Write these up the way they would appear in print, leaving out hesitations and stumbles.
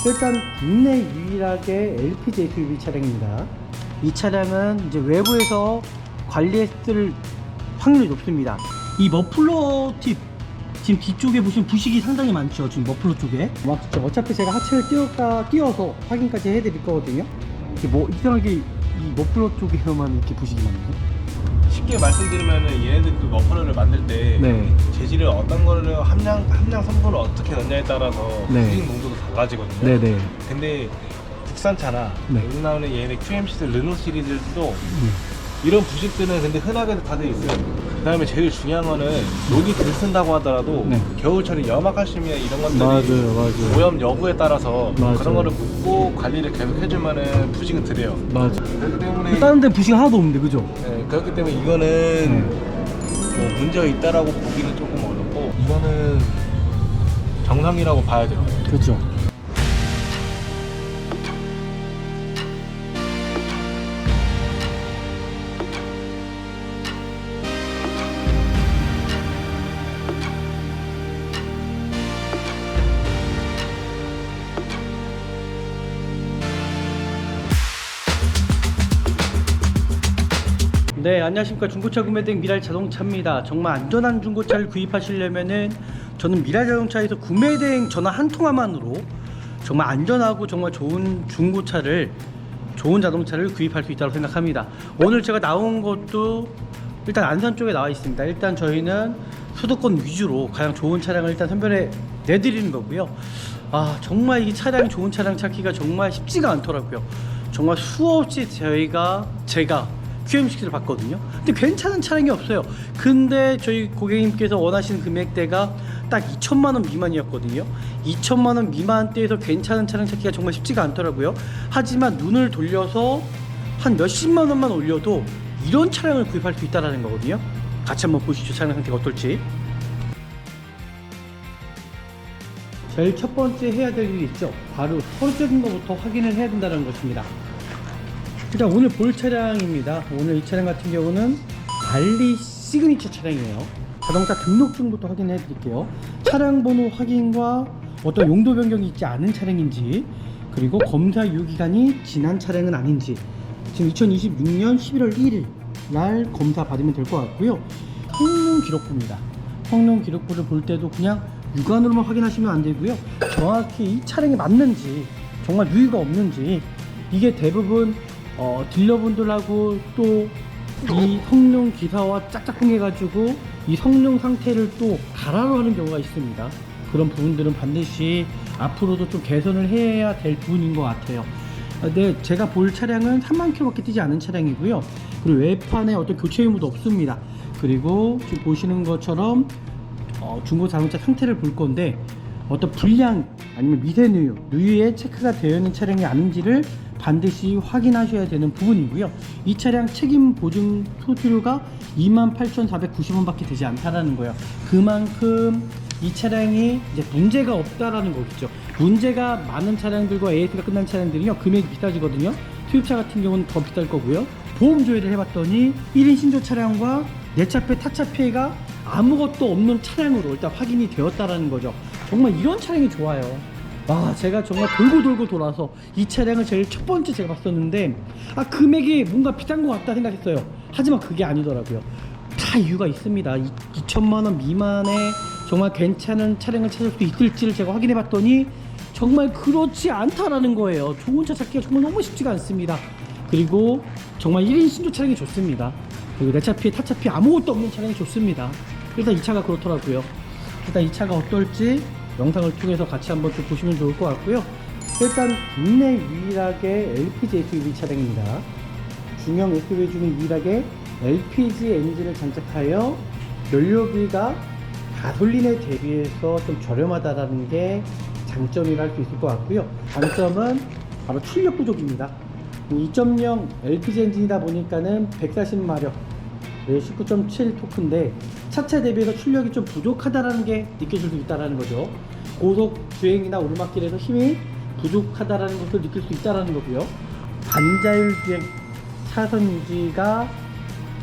일단 국내 유일하게 LPG SUV 차량입니다. 이 차량은 이제 외부에서 관리했을 확률이 높습니다. 이 머플러 팁 지금 뒤쪽에 보시면 부식이 상당히 많죠. 지금 머플러 쪽에 어차피 제가 하체를 띄워서 확인까지 해드릴 거거든요. 이게 뭐 이상하게 이 머플러 쪽에서만 이렇게 부식이 많네요. 쉽게 말씀드리면 얘네들이 그 머플러를 만들 때 네. 재질을 어떤 거를 함량 성분을 어떻게 넣냐에 따라서 네. 부식 농도도 달라지거든요. 네네. 근데 국산차나 네. 여기 나오는 얘네 QMC 르노 시리즈들도 이런 부식들은 근데 흔하게도 다들 있어요. 그 다음에 제일 중요한 거는 녹이 덜 쓴다고 하더라도 네. 겨울철에 염화칼슘이나 이런 것들이 맞아요. 오염 여부에 따라서 맞아요. 그런 거를 묻고 관리를 계속 해주면은 부식은 덜해요. 맞아. 그렇기 때문에 다른 데 부식 하나도 없는데 그죠? 네, 그렇기 때문에 이거는 뭐 문제가 있다라고 보기는 조금 어렵고 이거는 정상이라고 봐야 돼요. 그렇죠. 네, 안녕하십니까. 중고차 구매대행 미랄자동차입니다. 정말 안전한 중고차를 구입하시려면은 저는 미랄자동차에서 구매대행 전화 한 통화만으로 정말 안전하고 정말 좋은 중고차를, 좋은 자동차를 구입할 수 있다고 생각합니다. 오늘 제가 나온 것도 일단 안산 쪽에 나와 있습니다. 일단 저희는 수도권 위주로 가장 좋은 차량을 일단 선별해 내드리는 거고요. 아, 정말 이 차량이 좋은 차량 찾기가 정말 쉽지가 않더라고요. 정말 수없이 제가 QM6를 봤거든요. 근데 괜찮은 차량이 없어요. 근데 저희 고객님께서 원하시는 금액대가 딱 2천만원 미만이었거든요. 2천만원 미만대에서 괜찮은 차량 찾기가 정말 쉽지가 않더라고요. 하지만 눈을 돌려서 한 몇십만원만 올려도 이런 차량을 구입할 수 있다는 거거든요. 같이 한번 보시죠. 차량 상태가 어떨지. 제일 첫 번째 해야 될 일이 있죠. 바로 서류적인 것부터 확인을 해야 된다는 것입니다. 일단 오늘 볼 차량입니다. 오늘 이 차량 같은 경우는 발리 시그니처 차량이에요. 자동차 등록증부터 확인해 드릴게요. 차량 번호 확인과 어떤 용도 변경이 있지 않은 차량인지, 그리고 검사 유효기간이 지난 차량은 아닌지, 지금 2026년 11월 1일 날 검사 받으면 될 것 같고요. 성능 기록부입니다. 성능 기록부를 볼 때도 그냥 육안으로만 확인하시면 안 되고요. 정확히 이 차량이 맞는지, 정말 누유가 없는지, 이게 대부분 딜러분들하고 또 이 성능 기사와 짝짝꿍 해가지고 이 성능 상태를 또 가라로 하는 경우가 있습니다. 그런 부분들은 반드시 앞으로도 좀 개선을 해야 될 부분인 것 같아요. 네, 제가 볼 차량은 3만 킬로밖에 뛰지 않은 차량이고요. 그리고 외판에 어떤 교체 의무도 없습니다. 그리고 지금 보시는 것처럼 중고 자동차 상태를 볼 건데 어떤 불량 아니면 미세누유, 누유에 체크가 되어 있는 차량이 아닌지를 반드시 확인하셔야 되는 부분이고요. 이 차량 책임 보증 수수료가 28,490원 밖에 되지 않다라는 거예요. 그만큼 이 차량이 이제 문제가 없다라는 거겠죠. 문제가 많은 차량들과 AS가 끝난 차량들은요, 금액이 비싸지거든요. 수입차 같은 경우는 더 비쌀 거고요. 보험 조회를 해봤더니 1인 신조 차량과 내차폐, 타차폐가 아무것도 없는 차량으로 일단 확인이 되었다라는 거죠. 정말 이런 차량이 좋아요. 와, 제가 정말 돌고 돌아서 이 차량을 제일 첫 번째 제가 봤었는데, 아, 금액이 뭔가 비싼 것 같다 생각했어요. 하지만 그게 아니더라고요. 다 이유가 있습니다. 2천만원 미만의 정말 괜찮은 차량을 찾을 수 있을지를 제가 확인해 봤더니 정말 그렇지 않다라는 거예요. 좋은 차 찾기가 정말 너무 쉽지가 않습니다. 그리고 정말 1인 신조 차량이 좋습니다. 그리고 내차피, 타차피 아무것도 없는 차량이 좋습니다. 일단 이 차가 그렇더라고요. 일단 이 차가 어떨지 영상을 통해서 같이 한번 좀 보시면 좋을 것 같고요. 일단 국내 유일하게 LPG SUV 차량입니다. 중형 SUV 중에 유일하게 LPG 엔진을 장착하여 연료비가 가솔린에 대비해서 좀 저렴하다라는 게 장점이라 할 수 있을 것 같고요. 단점은 바로 출력 부족입니다. 2.0 LPG 엔진이다 보니까는 140마력 19.7 토크인데 차체 대비해서 출력이 좀 부족하다라는 게 느껴질 수 있다라는 거죠. 고속 주행이나 오르막길에서 힘이 부족하다라는 것을 느낄 수 있다라는 거고요. 반자율 주행, 차선 유지가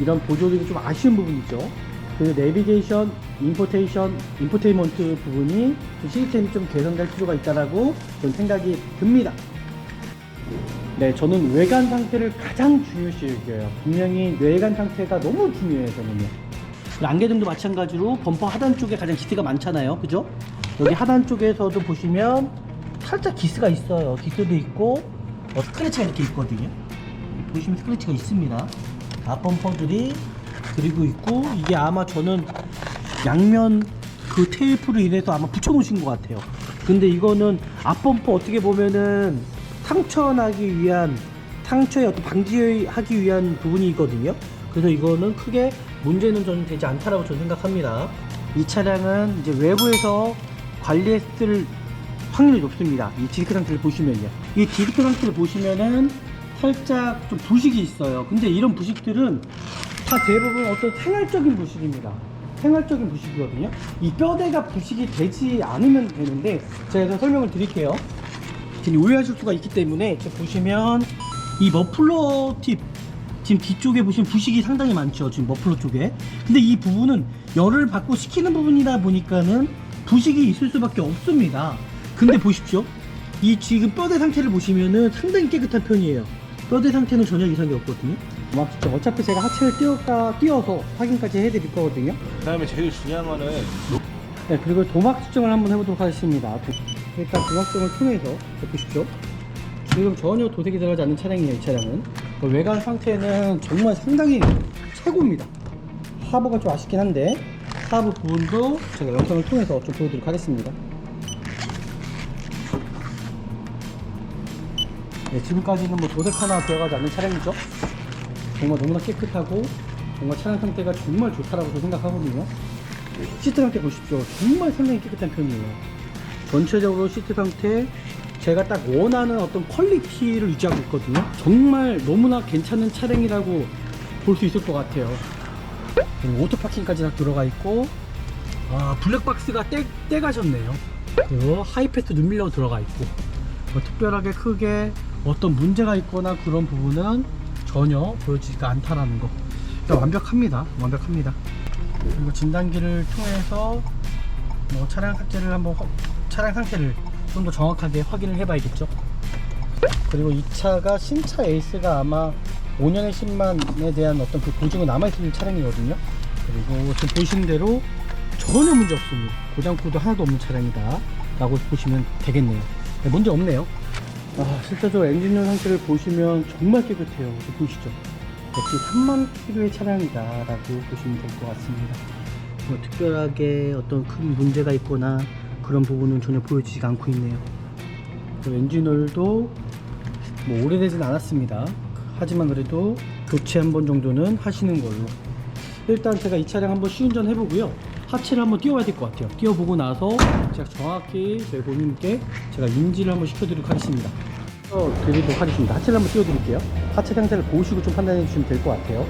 이런 보조들이 좀 아쉬운 부분이죠. 그리고 내비게이션, 인포테인먼트 부분이 좀 시스템이 좀 개선될 필요가 있다라고 저는 생각이 듭니다. 네, 저는 외관 상태를 가장 중요시 여겨요. 분명히 외관 상태가 너무 중요해요, 저는요. 안개등도 마찬가지로 범퍼 하단 쪽에 가장 기스가 많잖아요, 그죠? 여기 하단 쪽에서도 보시면 살짝 기스가 있어요. 기스도 있고 스크래치가 이렇게 있거든요. 보시면 스크래치가 있습니다. 앞범퍼들이 그리고 있고, 이게 아마 저는 양면 그 테이프로 인해서 아마 붙여놓으신 것 같아요. 근데 이거는 앞범퍼 어떻게 보면은 상처나기 위한, 상처에 어떤 방지하기 위한 부분이거든요. 그래서 이거는 크게 문제는 저는 되지 않다라고 저는 생각합니다. 이 차량은 이제 외부에서 관리했을 확률이 높습니다. 이 디스크 상태를 보시면요. 이 디스크 상태를 보시면은 살짝 좀 부식이 있어요. 근데 이런 부식들은 다 대부분 어떤 생활적인 부식입니다. 생활적인 부식이거든요. 이 뼈대가 부식이 되지 않으면 되는데, 제가 그래서 설명을 드릴게요. 지금 오해하실 수가 있기 때문에 지금 보시면 이 머플러 팁, 지금 뒤쪽에 보시면 부식이 상당히 많죠. 지금 머플러 쪽에. 근데 이 부분은 열을 받고 식히는 부분이다 보니까는 부식이 있을 수밖에 없습니다. 근데 보십시오. 이 지금 뼈대 상태를 보시면은 상당히 깨끗한 편이에요. 뼈대 상태는 전혀 이상이 없거든요. 어차피 제가 하체를 띄워서 확인까지 해드릴 거거든요. 그 다음에 제일 중요한 거는 네, 그리고 도막 측정을 한번 해보도록 하겠습니다. 일단 도막 측정을 통해서 보십시오. 지금 전혀 도색이 들어가지 않는 차량이에요. 이 차량은 외관 상태는 정말 상당히 최고입니다. 하부가 좀 아쉽긴 한데 하부 부분도 제가 영상을 통해서 좀 보여드리도록 하겠습니다. 네, 지금까지는 뭐 도색 하나 들어가지 않는 차량이죠. 정말 너무나 깨끗하고 정말 차량 상태가 정말 좋다라고 저는 생각하거든요. 시트 상태 보십시오. 정말 상당히 깨끗한 편이에요. 전체적으로 시트 상태 제가 딱 원하는 어떤 퀄리티를 유지하고 있거든요. 정말 너무나 괜찮은 차량이라고 볼 수 있을 것 같아요. 그리고 오토파킹까지 다 들어가 있고, 블랙박스가 떼가셨네요. 그리고 하이패트 눈밀러 들어가 있고, 특별하게 크게 어떤 문제가 있거나 그런 부분은 전혀 보여지지가 않다라는 거. 일단 완벽합니다. 그리고 진단기를 통해서 뭐 차량 상태를 좀 더 정확하게 확인을 해봐야겠죠. 그리고 이 차가 신차 에이스가 아마 5년의 10만에 대한 어떤 그 보증은 남아있는 차량이거든요. 그리고 지금 보시는 대로 전혀 문제 없습니다. 고장코도 하나도 없는 차량이다 라고 보시면 되겠네요. 네, 문제 없네요. 실제적으로 엔진룸 상태를 보시면 정말 깨끗해요. 보이시죠? 역시 3만 킬로의 차량이다 라고 보시면 될 것 같습니다. 뭐 특별하게 어떤 큰 문제가 있거나 그런 부분은 전혀 보여지지가 않고 있네요. 엔진오일도 뭐 오래되진 않았습니다. 하지만 그래도 교체 한 번 정도는 하시는 걸로. 일단 제가 이 차량 한번 시운전 해보고요. 하체를 한번 띄워야 될 것 같아요. 띄워보고 나서 제가 정확히 저희 고객님께 제가 인지를 한번 시켜드리도록 하겠습니다. 하체를 한번 띄워드릴게요. 하체 상태를 보시고 좀 판단해 주시면 될 것 같아요.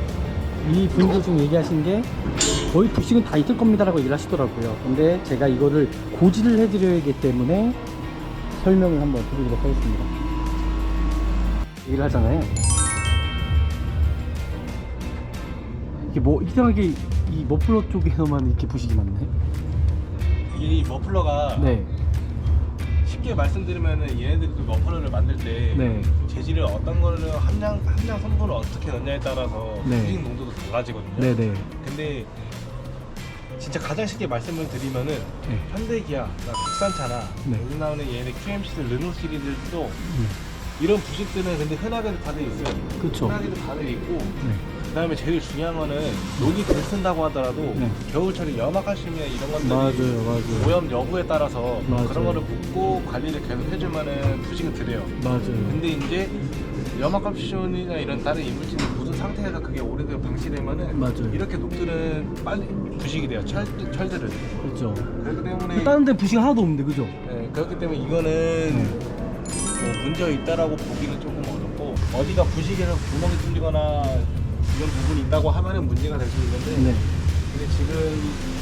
이 분들 지금 얘기하신 게 거의 부식은 다 있을 겁니다 라고 얘기를 하시더라고요. 근데 제가 이거를 고지를 해드려야 하기 때문에 설명을 한번 드리도록 하겠습니다. 얘기를 하잖아요. 이게 뭐 이상하게 이 머플러 쪽에서만 이렇게 부식이 많네. 이 머플러가 네. 쉽게 말씀드리면은 얘네들이 그 머플러를 만들 때 네. 재질을 어떤 거를 함량 성분을 어떻게 넣냐에 따라서 네. 부식 농도도 달라지거든요. 네네. 근데 진짜 가장 쉽게 말씀을 드리면은 네. 현대기아, 국산차나 네. 여기 나오는 얘네 QM 시리즈, 르노 시리즈도 이런 부식들은 근데 흔하게도 다들 있어요. 그쵸. 흔하게도 다들 있고, 네. 그 다음에 제일 중요한 거는 녹이 들쓴다고 하더라도 네. 겨울철에 염화칼슘이나 이런 것들이 맞아요. 오염 여부에 따라서 맞아요. 그런 거를 묻고 관리를 계속 해주면은 부식은 덜해요. 맞아요. 근데 이제 염화칼슘이나 이런 다른 이물질이 묻은 상태에서 그게 오래되고 방치되면은 맞아요. 이렇게 녹들은 빨리 부식이 돼요. 철들은. 그렇죠. 그렇기 때문에 다른 데 부식 하나도 없는데, 그죠? 네, 그렇기 때문에 이거는 뭐 문제가 있다라고 보기는 조금 어렵고, 어디가 부식에서 구멍이 뚫리거나 이런 부분이 있다고 하면은 문제가 될 수 있는데, 네. 근데 지금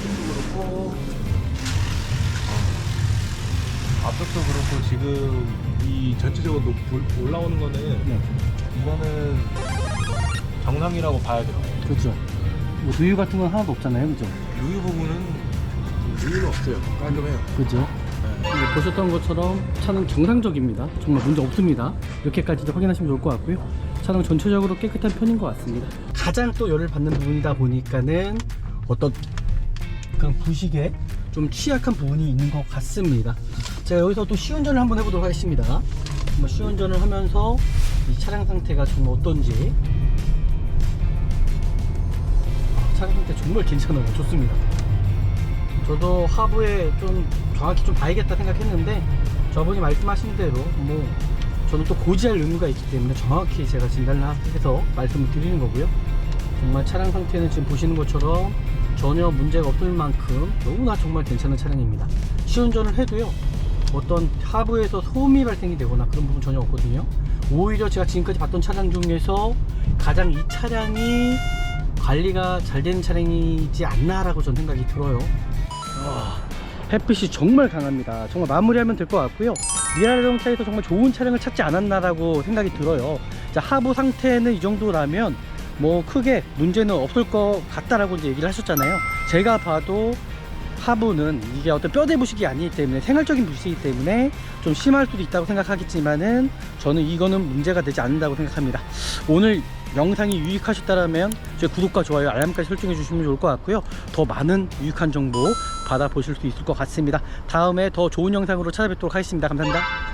이쪽도 그렇고 앞쪽도 그렇고 지금 이 전체적으로 올라오는 거는 네. 이거는 정상이라고 봐야 돼요. 그렇죠. 뭐 누유 같은 건 하나도 없잖아요, 그죠? 유유 부분은 유유는 없어요. 깔끔해요. 그죠? 네, 보셨던 것처럼 차는 정상적입니다. 정말 문제 없습니다. 이렇게까지 확인하시면 좋을 것 같고요. 차량 전체적으로 깨끗한 편인 것 같습니다. 가장 또 열을 받는 부분이다 보니까는 어떤 그런 부식에 좀 취약한 부분이 있는 것 같습니다. 제가 여기서 또 시운전을 한번 해보도록 하겠습니다. 한번 시운전을 하면서 이 차량 상태가 정말 어떤지. 차량 상태 정말 괜찮아요. 좋습니다. 저도 하부에 좀 정확히 좀 봐야겠다 생각했는데 저분이 말씀하신 대로 뭐 저는 또 고지할 의무가 있기 때문에 정확히 제가 진단을 해서 말씀을 드리는 거고요. 정말 차량 상태는 지금 보시는 것처럼 전혀 문제가 없을 만큼 너무나 정말 괜찮은 차량입니다. 시운전을 해도요 어떤 하부에서 소음이 발생이 되거나 그런 부분 전혀 없거든요. 오히려 제가 지금까지 봤던 차량 중에서 가장 이 차량이 관리가 잘 되는 차량이지 않나 라고 저는 생각이 들어요. 햇빛이 정말 강합니다. 정말 마무리하면 될 것 같고요. 미라 자동차에서 정말 좋은 차량을 찾지 않았나라고 생각이 들어요. 자, 하부 상태는 이 정도라면 뭐 크게 문제는 없을 것 같다라고 이제 얘기를 하셨잖아요. 제가 봐도 하부는 이게 어떤 뼈대 부식이 아니기 때문에 생활적인 부식이기 때문에 좀 심할 수도 있다고 생각하겠지만은 저는 이거는 문제가 되지 않는다고 생각합니다. 오늘 영상이 유익하셨다면 제 구독과 좋아요, 알람까지 설정해 주시면 좋을 것 같고요. 더 많은 유익한 정보 받아보실 수 있을 것 같습니다. 다음에 더 좋은 영상으로 찾아뵙도록 하겠습니다. 감사합니다.